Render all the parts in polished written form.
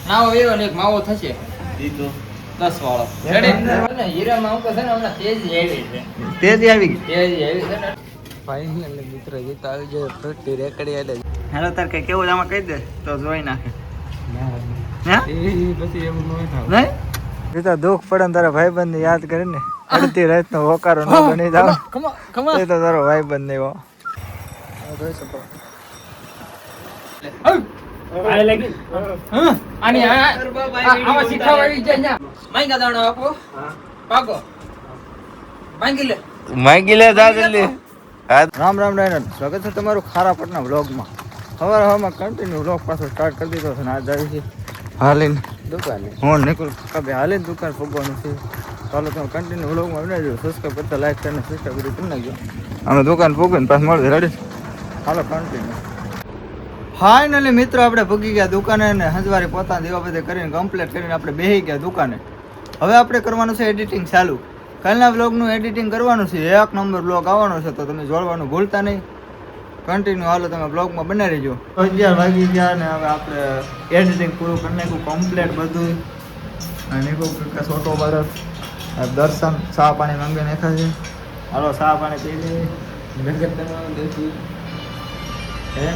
નાવો વેવો ને એક માવો થશે ઈ તો 10 વાળો રેડી હીરામાં અંકો છે ને હમણાં તેજી આવી છે તેજી આવી ગઈ તેજી આવી છે ને ફાઇનલી મિત્ર જીત આવી જાય ફ્રૂટી રેકડી એટલે હેલો તાર કઈ કેવું આમાં કહી દે તો જોઈ નાખે હે પછી એવું ન થાય નહીં જીતા દુઃખ પડે ને તારા ભાઈબંધ ને યાદ કરીને અડધી રાત નો હોકારો ન બની જાવ એ તો તારો ભાઈબંધ નહીં હો જોઈ શકો આ લાગી આની આવા શીખાવાડી જાય ન્યા માંગા દાણો આપો પાકો માંગી લે જા જલ્દી રામ રામ રાયન સ્વાગત છે તમારું ખારા પટના વ્લોગમાં હવામાં કન્ટિન્યુ વ્લોગ પાછો સ્ટાર્ટ કરી દીધો છે ને આજ આવી છે હાલીને દુકાને હું નીકળું કભે હાલીને દુકાન પહોંચવાનું છે ચાલો તમે કન્ટિન્યુ વ્લોગમાં બનાવજો સબસ્ક્રાઈબ કરતા લાઈક કરીને સબસ્ક્રાઈબ કરી નાખજો અમે દુકાન પહોંચીને પાછું મળશે રેડી હાલો કન્ટિન્યુ ફાઇનલી મિત્રો આપણે ભૂગી ગયા દુકાને ને હંજવારી પોતા દેવા બધે કરીને કમ્પ્લીટ કરીને આપણે બેસી ગયા દુકાને હવે આપણે કરવાનું છે એડિટિંગ ચાલુ કાલના વ્લોગનું એડિટિંગ કરવાનું છે 1 નંબર વ્લોગ આવવાનો છે તો તમે જોડવાનું ભૂલતા નહીં કન્ટિન્યુ હાલો તમે વ્લોગમાં બનાવી રહેજો 11 વાગી ગયા ને હવે આપણે એડિટિંગ પૂરું કરી નાખ્યું કમ્પ્લીટ બધું અને કોઈ છોટો બરફ દર્શન ચા પાણી માંગી નાખ્યા છે હાલો ચા પાણી પી લઈએ હે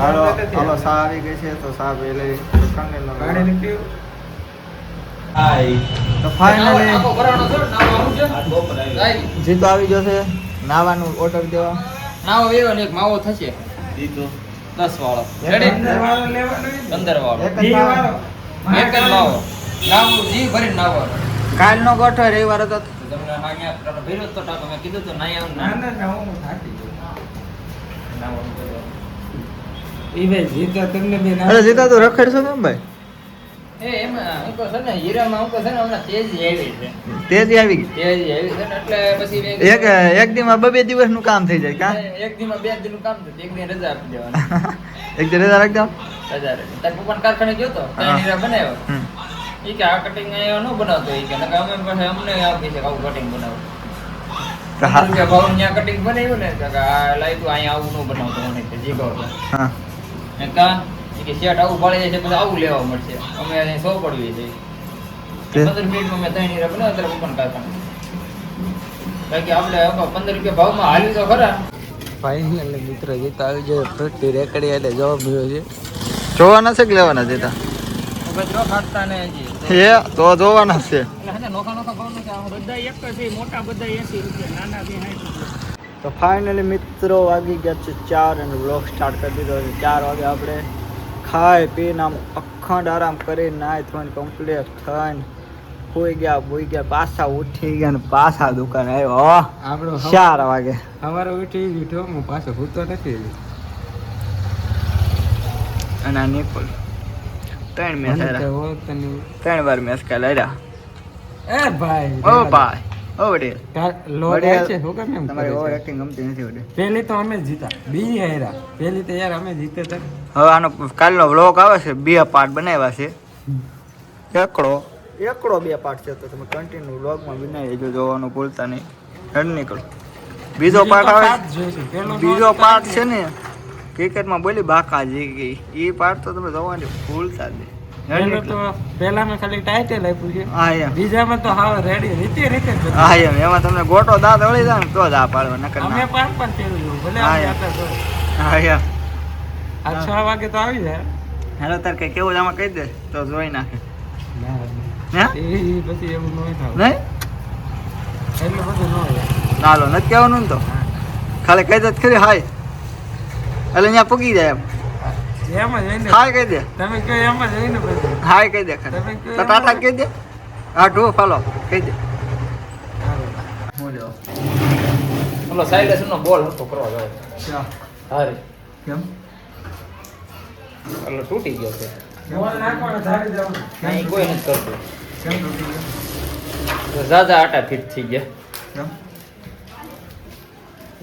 હાલો હાલો ચા આવી ગઈ છે તો ચા પી લઈ તો ફાઇનલી જીતો આવી જશે નાવાનું ઓર્ડર દેવા નાવો વેવો ને એક માવો થશે ઈ તો 10 વાળો રેડી 15 વાળો એક જ માવો નાવો જી ભરીને નાવો કાલનો ગોઠવો રવિવાર હતો તમને નાગ્યા ભેરો તો ટાકો મેં કીધું તો નાઈ આવું ના હું થાકી ગયો નાવો ઈ ભાઈ જીતા તમને બે ના અરે જીતા તો રખડશો કેમ ભાઈ એમાં અંકો છે ને હીરામાં અંકો છે ને હમણાં તેજી આવી છે તેજી આવી ગઈ તેજી આવી છે ને એટલે પછી એક દીમાં 2 દિવસનું કામ થઈ જાય કા એક દીમાં 2 દિનનું કામ થયું એક દિન રજા આપી દેવાની એક દિન રજા રાખજો રજા રહી તાર પપ્પા કારખાને ગયો તો ત્યાં હીરા બનાવ્યો ઈ કે આ કટિંગ અહીંયા ન બનાવતો ઈ કે નકા અમે પાસે અમને આપી છે આવું કટિંગ બનાવો તો હા કે ભાવ ન્યા કટિંગ બનાવ્યું ને કે આ લાઈતું અહીંયા આવું ન બનાવતો મને કે જી કહો હા કા કે શેટ આવું પડે છે પછી આવું લેવા મળશે અમે અહીં 100 પડવી છે 15 મિનિટમાં મેં 3 હીરા બનાવ્યા ત્યારે પપ્પાને કારખાને બાકી આપણે 15 રૂપિયા ભાવમાં હાલ્યું તો ખરા ફાઇનલી મિત્ર જીતા આવી જાય ફ્રૂટી રેકડી એટલે જવાબ મળ્યો છે જોવાના છે કે લેવાના જીતા ગજરો ખાતા ને હજી હે તો જોવાના છે એટલે હે નોખા નોખા ભાવ નથી આ બધા એક જ છે મોટા બધા 80 રૂપિયા નાના 60 રૂપિયા તો ફાઇનલી મિત્રો વાગી ગયા છે 4 અને વ્લોગ સ્ટાર્ટ કરી દીધો છે 4 વાગે આપણે ખાઈ પીને આમ અખંડ આરામ કરીને નાઈ ધોઈને કમ્પ્લીટ થઈને હોઈ ગયા પાછા ઉઠી ગયા ને પાછા દુકાન આવ્યો આપણો 4 વાગે સવારે ઉઠી દીધો હું પાછો ભૂતો નથી અને આ નિકોલ 3 મેચ હાર્યા 3 વાર મેચ કાલે હાર્યા એ ભાઈ ઓ ભાઈ ઓ વડે લોડ છે હું કેમ એમ તમારી ઓવર એક્ટિંગ ગમતી નથી વડે પહેલી તો અમે જીતા બીજી હાર્યા પહેલી તો યાર અમે જીતે તો હવે આનો કાલનો વ્લોગ આવે છે 2 પાર્ટ બનાવ્યા છે એકડો 2 પાર્ટ છે તો તમે કન્ટિન્યુ વ્લોગમાં બનાવી લેજો જોવાનું ભૂલતા નહીં હેડ નીકળો બીજો પાર્ટ આવે બીજો પાર્ટ છે ને ક્રિકેટમાં બોલી બાકા જી ગઈ એ પાર્ટ તો તમે જોવાની ભૂલતા જ નહીં પહેલા મેં ખાલી ટાઇટલ આપ્યું છે હા એમ બીજામાં તો હાવ રેડી રીતે હા એમ એમાં તમને ગોટો દાંત વળી જાય ને તો જ આ પાડવા નકર અમે પાંચ ફેરવ્યું ભલે હા એમ આ 6 વાગે તો આવી જાય હેલો તાર કઈ કેવું આમાં કહી દે તો જોઈ નાખે એ પછી એવું ન થાય નહીં એટલે બધું ન હોય નાલો નથી કહેવાનું ને તો ખાલી કહી દે ખરી હાય એટલે અહીંયા પૂગી જાય એમ એમ જ હોય ને હાય કહી દે તમે કહો એમ જ હોય ને બધું હાય કહી દે ખરી તો ટાટા કહી દે હા ઢો ફાલો કહી દે હું લ્યો ઓલો સાઇલેન્સ નો બોલ હતો કરવા જાય હારે કેમ ઓલો તૂટી ગયો છે બોલ નાખવાનો ધારી જાવ નહીં કોઈ નથી કરતું કેમ તૂટી ગયો ઝાઝા આટા ફિટ થઈ ગયા કેમ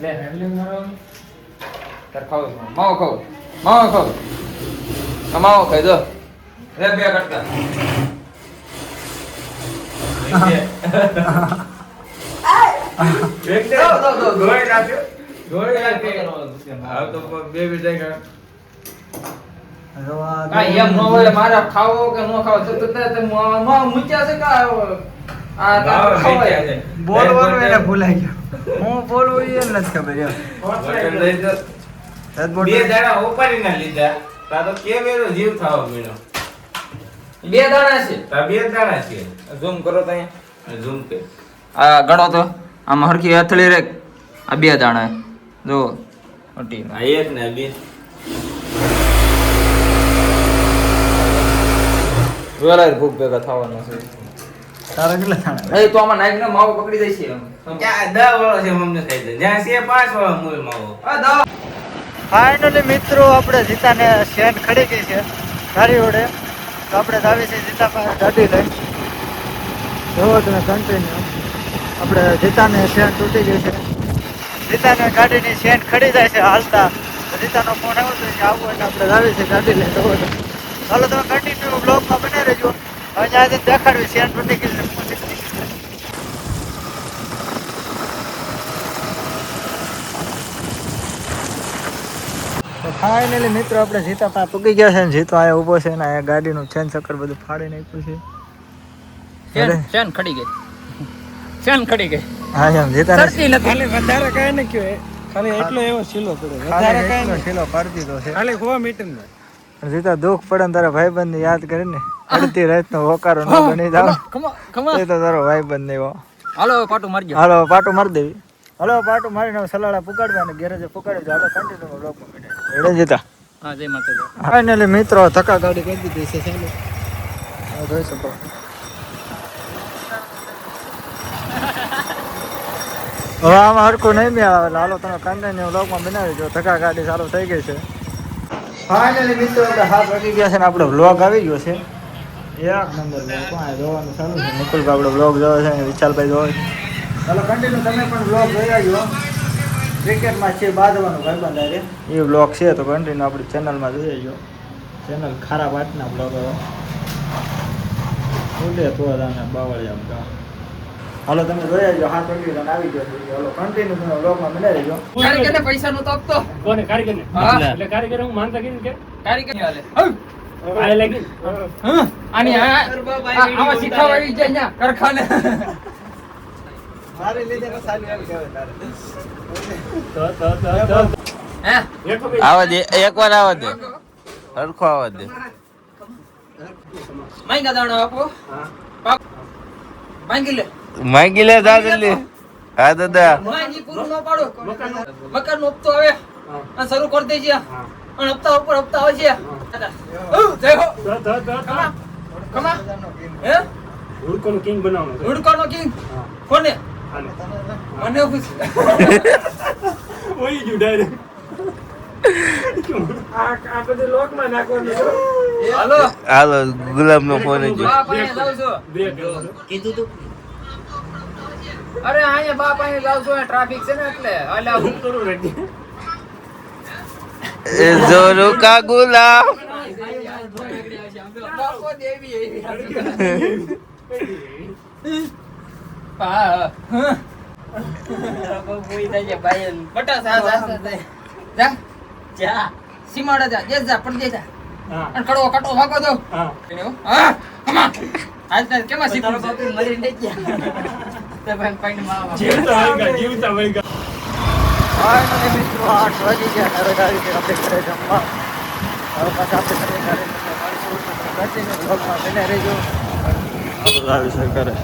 લે હેન્ડલિંગ મારો તાર ખાવ માવો ખાવ કમાવો ખાઈ દો રે 2 કટકા એક દે ગોળી નાખ્યો આવ તો 2 મિનિટ કાંઈ એમ ન હોય મારે ખાવો કે ન ખાવો તો મૂક્યા છે કા આ ખવાય છે. બોલવાનું એને ભૂલાઈ ગયો. હું બોલવું એ નથી ખબર એમ. બે દાડા ઉપાડી ના લીધા તા તો કેમેરો જીવ થવા મળ્યો. 2 દાણા છે. તા 2 દાડા છે. ઝૂમ કરો તો અહીંયા ઝૂમ કે આ ગણો તો આમાં હરખી હથળી રે આ 2 દાણા જો મોટી આ એક ને બે વેલા ભૂખ ભેગા થવાના છે. તારા કેટલા ખાણા? એ તો આમાં નાઈક ને માવો પકડી દઈ છે ક્યાં 10 વાળો છે મમ્મી ખાઈ દે જ્યાં છે 5 વાળો મૂળ માવો. આ દવા ફાઇનલી મિત્રો આપણે જીતાને શેન ખડી ગઈ છે ગાડી વડે. તો આપણે આવી છે જીતા પાસે ગાડી લઈ. જોવો તમે કન્ટિન્યુ આપણે જીતાને શેન તૂટી ગઈ છે. જીતાને ગાડીની શેન ખડી જાય છે હાલતા. તો જીતાનો ફોન આવ્યો તો કે આવું એટલે આપણે આવી છે ગાડી લઈ. જોવો તો ચાલો તમે કન્ટિન્યુ બ્લોગમાં બને રહેજો. હવે જ્યાં દેખાડવી શેન તૂટી ગઈ છે. ફાઇનલી મિત્રો આપણે જીતા પાસે પૂકી ગયા છે ને જીતો આયા ઊભો છે ને આ ગાડીનું ચેન ચક્કર બધું ફાડી નાખ્યું છે. શેન ખડી ગઈ શેન ખડી ગઈ હા એમ જીતા સરતી નથી ખાલી વધારે કાંઈ નહીં કયો ખાલી એટલો એવો શીલો પડ્યો વધારે કાંઈ નહીં શીલો પાડી દીધો છે. ખાલી 100 મીટર નો જીતા દુઃખ પડે ને તારા ભાઈબંધને યાદ કરીને અડધી રાતનો હોકારો ન બની જાવ એ તો તારો ભાઈબંધ નહીં હો. હાલો પાટું મારજો હાલો પાટું મારી દેવી. હાલો પાટું મારીને સલાડા પુગાડવા અને ગેરેજે પુગાડી દો. હાલો કન્ટિન્યુ બ્લોગમાં બેઠા એડે જીતા. હા જય માતાજી. ફાઇનલી મિત્રો ધક્કા ગાડી કરી દીધી છે. ચાલો હવે જોઈ શકો. હવે આમાં હરખું નહીં બી આવે. હાલો તમે કન્ટિન્યુ બ્લોગમાં બનાવી દો. ધક્કા ગાડી ચાલુ થઈ ગઈ છે. ફાઇનલી મિત્રો આપણે 7 વાગી ગયા છે ને આપણો બ્લોગ આવી ગયો છે. એક નંબર બ્લોગ કોણ જોવાનું ચાલુ છે. નિકુલભાઈ આપણો બ્લોગ જોવે છે. વિશાલભાઈ જોવે છે. ચાલો કન્ટિન્યુ તમે પણ બ્લોગ જોઈ આવજો. ક્રિકેટમાં છે બાંધવાનું ભાઈબંધ આવે એ બ્લોગ છે તો કન્ટિન્યુ આપણી ચેનલમાં જોઈ આવજો. ચેનલ ખારા વાટના બ્લોગ ઉડે તો બાવળિયા. હાલો તમે જોઈ આવજો. 7 વાગી આવી ગયો. હાલો કન્ટિન્યુ તમે બ્લોગમાં બને રહેજો. કારીગરને પૈસા નતો આપતો કોને કારીગરને હા. એટલે કારીગર હું માનતા કીધું કે કારીગર હાલે આ લાગી આની આમાં શીખવાડી જાય ન્યા કારખાને મારી લીધે તો સાલી આવી કહેવાય તારે. તો હે એક વખત આવા દે એકવાર આવા દે હરખો આવા દે. માંગા દાણો આપો પાક માંગી લે માંગી લે દાદા. હા દાદા માંગી પૂરું ન પાડો મકાન નો હપ્તો આવે આ શરૂ કરી દેજે અને હપ્તા ઉપર હપ્તા આવે છે દાદા જય હો કમા હે હુડકોનો કિંગ બનાવવાનો છે. હુડકોનો કિંગ કોને હાલે. મને પૂછ ઓય ju ડાયરેક્ટ આ બધું લોકમાં નાખવાનું છે. હાલો હાલો ગુલાબ નો ફોન જ બા પાસે જાઉં છું બ્રેક કીધું તું અરે અહીંયા બા પાસે જાઉં છું ટ્રાફિક છે ને એટલે હાલે આવું કરું રાખજે. જોરો કા ગુલાબ. બાપો દેવી હા બોઈ દે ભાઈ બટા સા જા જા સીમાડા જા જા પડ દે જા હા અને કડવો કટો ભાગો દો હા હા કમા આજ કેમાં શીખું છે મરી નહીં ગયા તે ભાઈ પાઈને માવા જીવતા વળી ગયા. ફાઇનલી મિત્રો 8 વાગી ગયા. હવે ગાડી કે આપણે ઘરે જમવા. હવે પાછા આપણે ઘરે મળીશું. કન્ટિન્યુ બ્લોગમાં બને રહેજો. આપણે આવી સર કરે